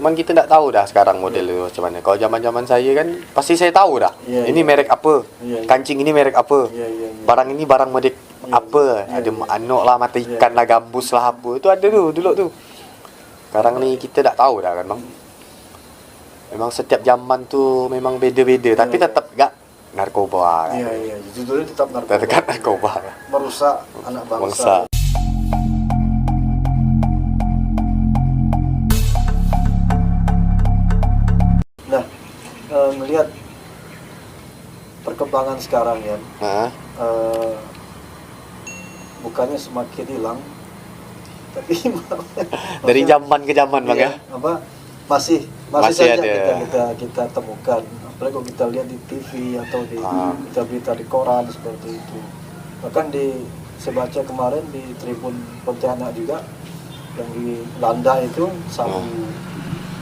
Cuman kita tidak tahu dah sekarang model itu macam mana. Kalau zaman-zaman saya kan pasti saya tahu dah. Ini merek apa? Kancing ini merek apa? Barang ini barang model apa? Ada anok lah, mata ikan lah, gambus lah apa. Itu ada tu dulu tu. Sekarang ni kita tak tahu dah kan bang. Memang setiap zaman tu memang beda-beda, tapi tetap gak narkoba. Iya, judulnya tetap narkoba. Tetap narkoba. Merusak anak bangsa. Nah, melihat perkembangan sekarang ya, bukannya semakin hilang, tapi dari zaman ke zaman bang ya. Masih saja ada. kita temukan, apalagi kalau kita lihat di TV atau di berita-berita di koran seperti itu. Bahkan saya baca kemarin di Tribun Pontianak juga yang di Landa itu sabu,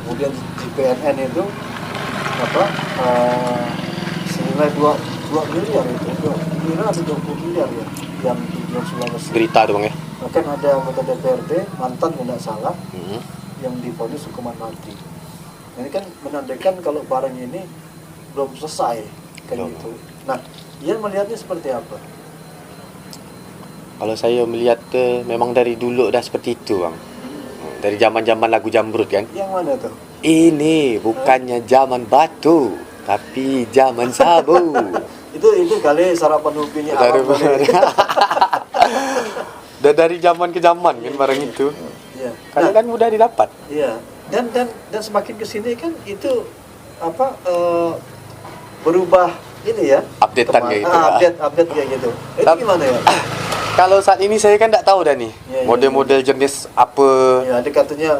kemudian di PNN itu senilai 2 miliar itu, 2 miliar atau 20 miliar ya yang dijual Sulawesi. Berita tu bang ya. Bahkan ada anggota DPRD mantan tidak salah yang divonis hukuman mati. Ini kan menandakan kalau barang ini belum selesai kayak gitu. Nah, Ian melihatnya seperti apa? Kalau saya melihat memang dari dulu dah seperti itu bang. Dari zaman-zaman lagu Jamrut kan. Yang mana tuh? Ini bukannya zaman batu, tapi zaman sabu. itu kali sarapan ubinya Arab. Dari zaman ke zaman kan barang itu. Iya. Karena kan mudah didapat. Iya. Dan semakin kesini kan itu berubah ini ya. Updatean kayak gitu. Update kayak gitu. Itu gimana ya? Kalau saat ini saya kan tak tahu dah nih model-model jenis apa. Ya, ada katanya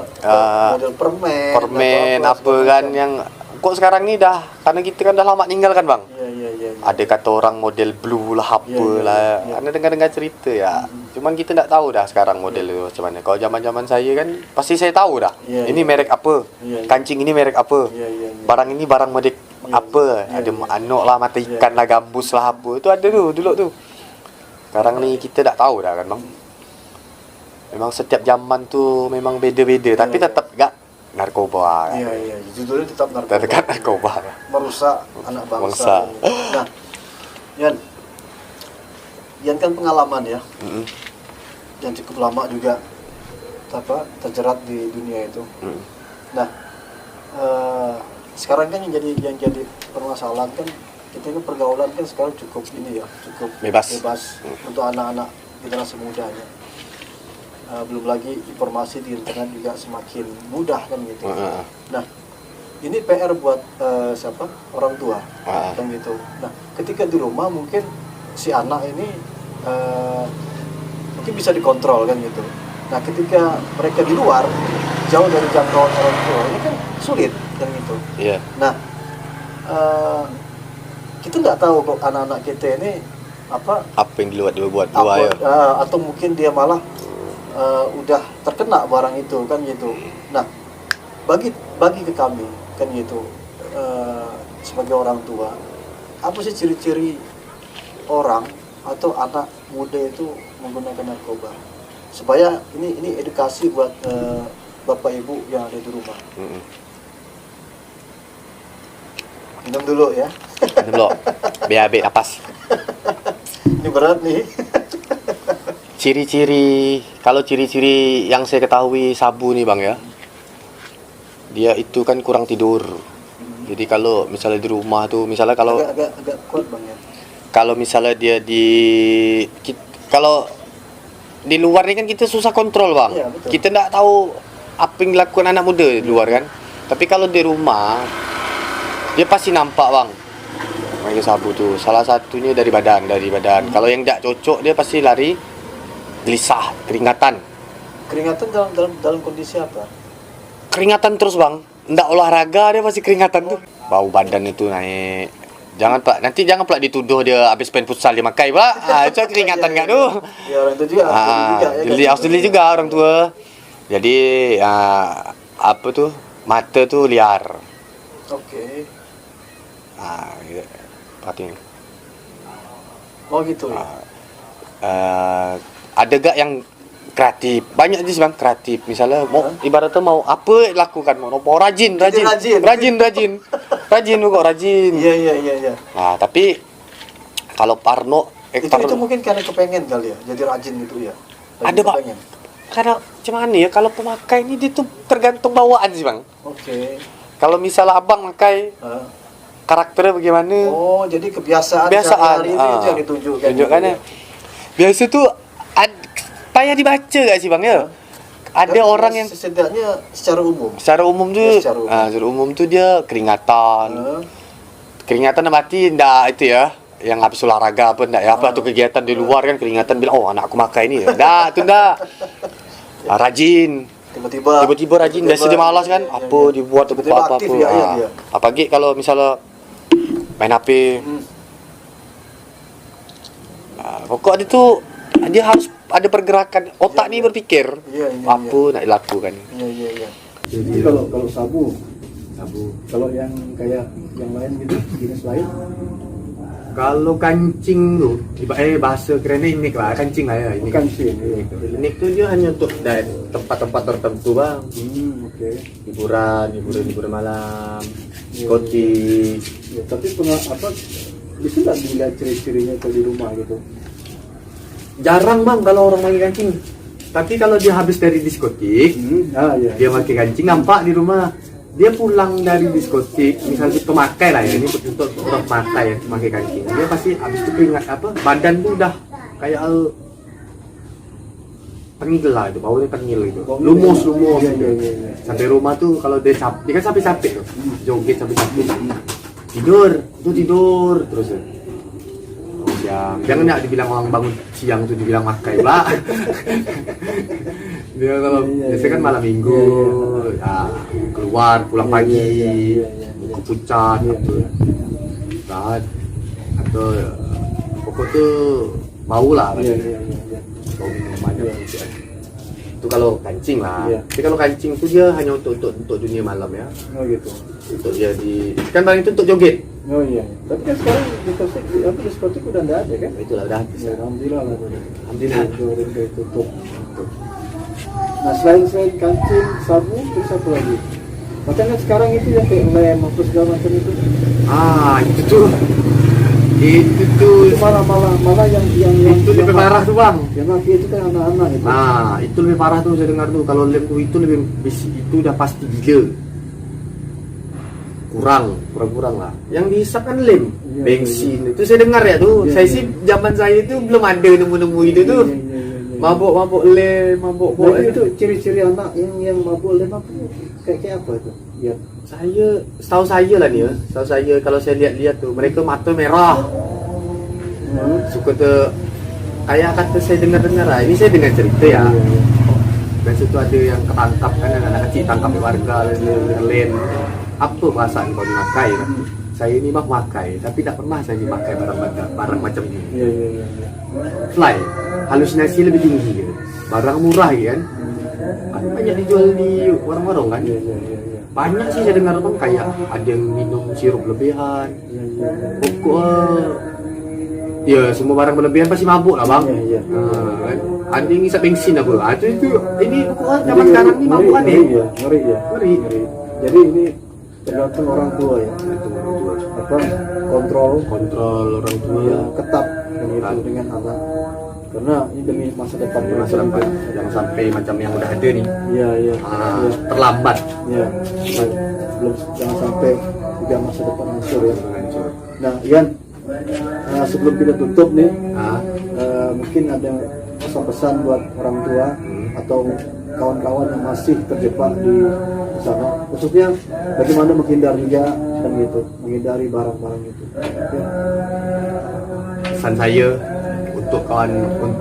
model permen apa kan yang kok sekarang ni dah, karena kita kan dah lama tinggal kan bang. Iya. Ada kata orang model blue lah apalah. Anda dengar-dengar cerita ya. Cuman kita tak tahu dah sekarang model itu macam mana. Kalau zaman-zaman saya kan pasti saya tahu dah. Ini merek apa? Kancing ini merek apa? Barang ini barang model apa? Ada anok lah, mata ikan lah, gambus lah apa. Itu ada tu dulu tu. Sekarang ni kita tak tahu dah kan bang. Memang setiap zaman tu memang beda-beda, tapi tetap gak narkoba. Iya, judulnya tetap narkoba. Tetap narkoba. Merusak anak bangsa. Nah, Yan kan pengalaman ya, yang cukup lama juga terjerat di dunia itu. Nah, sekarang kan yang jadi permasalahan kan kita kan pergaulan kan sekarang cukup bebas untuk anak-anak generasi mudanya. Belum lagi informasi di internet juga semakin mudah kan gitu. Nah, ini PR buat orang tua kan gitu. Nah, ketika di rumah mungkin si anak ini mungkin bisa dikontrol kan gitu. Nah, ketika mereka di luar jauh dari jangkauan orang tua ini kan sulit kan gitu. Nah, kita nggak tahu kok anak-anak kita ini apa yang di luar dia buat atau mungkin dia malah udah terkena barang itu kan gitu. Nah, bagi ke kami kan gitu, sebagai orang tua, apa sih ciri-ciri orang atau anak muda itu menggunakan narkoba, supaya ini edukasi buat bapak ibu yang ada di rumah. Minum dulu ya. Minum dulu biar ambil napas. Ini berat nih. Kalau ciri-ciri yang saya ketahui sabu nih bang ya, dia itu kan kurang tidur. Jadi kalau misalnya di rumah tuh, misalnya kalau agak kuat bang ya. Kalau misalnya dia kalau di luar ini kan kita susah kontrol bang. Iya, kita nggak tahu apa yang dilakukan anak muda di luar kan. Tapi kalau di rumah dia pasti nampak bang. Pakai sabu tuh. Salah satunya dari badan. Kalau yang nggak cocok dia pasti lari. Gelisah, keringatan dalam kondisi apa? Keringatan terus bang, nggak olahraga dia pasti keringatan tuh. Bau badan itu naik. Jangan pula dituduh dia habis main futsal dia makai pula. Itu keringatan nggak tuh? Ya orang itu juga. Jadi harus dili juga orang tua. Jadi apa tuh, mata tuh liar. Oke. Perhatiin. Oh gitu ya. Ada gak yang kreatif. Banyak sih bang kreatif. Misalnya mau ibaratnya mau apa lakukan mau rajin kok rajin. Iya. Nah tapi kalau Parno itu mungkin karena kepengen kali ya jadi rajin gitu ya. Ada pak. Karena cuman ya kalau pemakai ini dia tuh tergantung bawaan sih bang. Oke. Kalau misalnya abang pakai karakternya bagaimana? Oh jadi kebiasaan sehari-hari itu yang ditunjukkan. Biasa tuh payah dibaca gak sih bang ya? Ada orang yang setidaknya secara umum tuh secara umum tuh dia keringatan mati ndak itu ya yang habis olahraga apa ndak ya apa tuh kegiatan di luar kan keringatan bilang anakku makai ini ya ndak rajin tiba-tiba rajin biasa dia malas kan apa dibuat apa apalagi kalau misalnya main HP pokok dia harus ada pergerakan otak nih berpikir apa nak dilakukan. Iya. Jadi kalau sabu kalau yang kayak yang lain gitu jenis lain kalau kancing tuh bahasa kerennya inik lah kancing lah ya ini kancing inik tuh dia hanya untuk tempat-tempat tertentu bang. Oke. hiburan malam diskotik tapi bisa nggak dilihat ciri-cirinya kalau di rumah gitu? Jarang bang kalau orang pakai kancing. Tapi kalau dia habis dari diskotik, dia pakai kancing nampak di rumah. Dia pulang dari diskotik, misalnya pemakai lah ya, ini untuk orang pemakai ya, pakai kancing. Dia pasti habis itu keringat badan tuh udah kayak tengil lah itu, baunya tengil gitu. Lumus. Iya. Sampai rumah tuh kalau dia kan sampai capek tuh, joget sampai capek. Tidur terus ya. Jangan ya dibilang orang bangun siang tuh dibilang makai pak. Dia kalau biasanya kan malam minggu keluar pulang pagi buku pucat atau pokok tuh mau lah mau minum aja itu kalau kancing lah. Tapi kalau kancing tuh dia hanya untuk dunia malam ya. Gitu. Untuk dia kan paling itu untuk joget. Oh iya. Tapi kan sekarang diskotik udah nggak ada kan? Itulah udah habis. Ya, alhamdulillah. Udah tutup. Nah selain kancing, sabu, terus apa lagi? Makanya sekarang itu yang kayak lem atau segala macam itu. Itu tuh malah yang itu lebih parah tuh bang. Yang laki itu kan anak-anak itu. Nah itu lebih parah tuh saya dengar tuh. Kalau lem itu lebih itu udah pasti gila. kurang lah. Yang dihisap kan lem, bensin. Itu saya dengar ya tuh. Saya sih zaman saya itu belum ada nemu itu tuh. Mabuk lem, mabuk itu ciri-ciri anak yang mabuk lem apa? Kayak apa itu? Ya. Setahu saya lah nih ya. Setahu saya kalau saya lihat tuh mereka mata merah. Suka tuh kayak kata saya dengar lah. Ini saya dengar cerita ya. Dan situ ada yang ketangkap kan anak kecil tangkap warga lem. Apa bahasa kalau dimakai kan? Saya ini mah makai, tapi tidak pernah saya dimakai barang macam ini. Fly, halusinasi lebih tinggi gitu. Barang murah kan? Banyak dijual di warung-warung kan? Banyak sih saya dengar bang kayak ada yang minum sirup lebihan. Ya semua barang berlebihan pasti mabuk lah bang. Kan? Ada yang ngisap bensin apa? Itu ini zaman sekarang ini mabuk kan? Ngeri. Jadi ini tergantung orang tua ya. Kontrol orang tua ya, ketat begitu dengan anak. Karena ini demi masa depan jangan sampai macam yang udah ada nih. Iya. Terlambat. Iya. Jangan sampai juga masa depan hancur ya. Nah, Ian, sebelum kita tutup nih, mungkin ada pesan-pesan buat orang tua atau kawan-kawan yang masih terjebak di sana, khususnya bagaimana menghindari juga dan gitu, menghindari barang-barang itu. Ya. Pesan saya untuk orang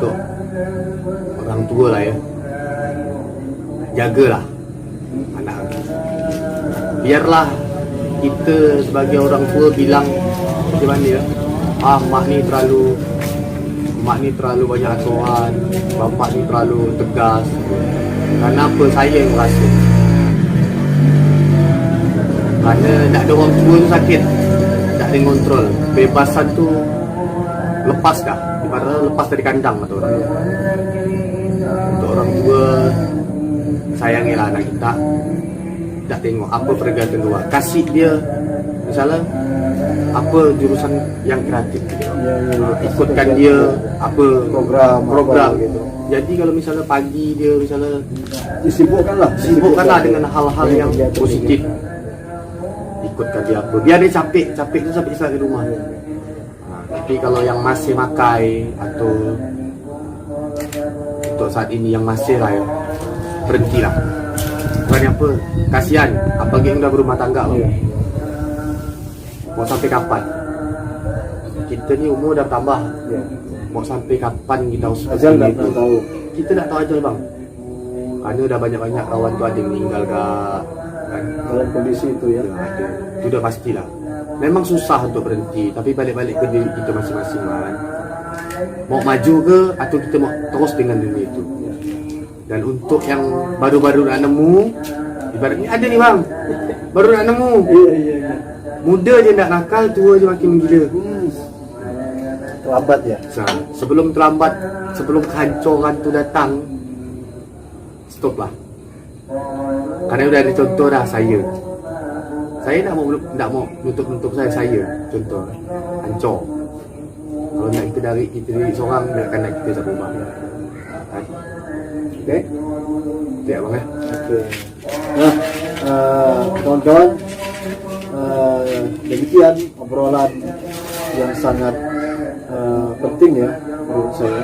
tua lah ya, jagalah anak. Biarlah kita sebagai orang tua bilang gimana ya, mak ni terlalu banyak asuhan, bapak ni terlalu tegas. Karena apa saya yang rasa? Karena tak ada orang tua tu sakit, tak ada kontrol. Bebasan tu lepas dah, ibaratnya lepas dari kandang atau orang. Untuk orang tua sayangilah anak kita, tidak tengok apa pergaulan luar, kasih dia misalnya apa jurusan yang kreatif, ikutkan dia apa program gitu. Jadi kalau misalnya pagi dia misalnya sibukkanlah dengan hal-hal yang positif, ikutkan dia apa, biar dia capek itu sampai istirahat di rumah. Tapi kalau yang masih makai atau untuk saat ini yang masih lah ya, berhentilah. Bukannya apa, kasihan apalagi yang udah berumah tangga loh. Mau sampai kapan? Kita ni umur dah tambah. Mau sampai kapan kita harus ajal tak tahu. Kita tak tahu ajal bang. Karena udah banyak-banyak kawan tu ada yang meninggal kan dalam kondisi itu ya. Ada. Itu dah pastilah. Memang susah untuk berhenti, tapi balik-balik ke diri kita masing-masing kan. Mau maju ke atau kita mau terus dengan dunia itu. Dan untuk yang baru-baru nak nemu, ibaratnya ada ni bang, baru nak nemu. Iya. Muda je nak nakal, tua je makin menggila. Terlambat ya. Sebelum terlambat, sebelum kehancuran tu datang, stop lah. Karena udah ada contoh dah saya. Saya nak mau nutup saya contoh hancur. Kalau nak kita dari seorang, dia akan nak kita satu rumah. Okay? Ya bang eh. Okay. Nah, kawan-kawan, demikian obrolan yang sangat penting ya menurut saya.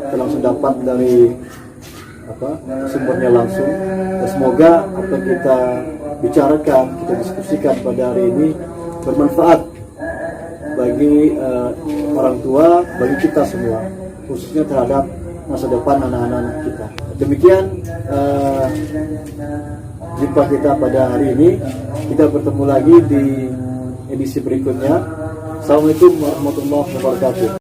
Kita langsung dapat dari sumbernya langsung. Dan semoga apa yang kita bicarakan, kita diskusikan pada hari ini bermanfaat bagi orang tua, bagi kita semua, khususnya terhadap masa depan anak-anak kita. Demikian jumpa kita pada hari ini. Kita bertemu lagi di edisi berikutnya. Assalamualaikum warahmatullahi wabarakatuh.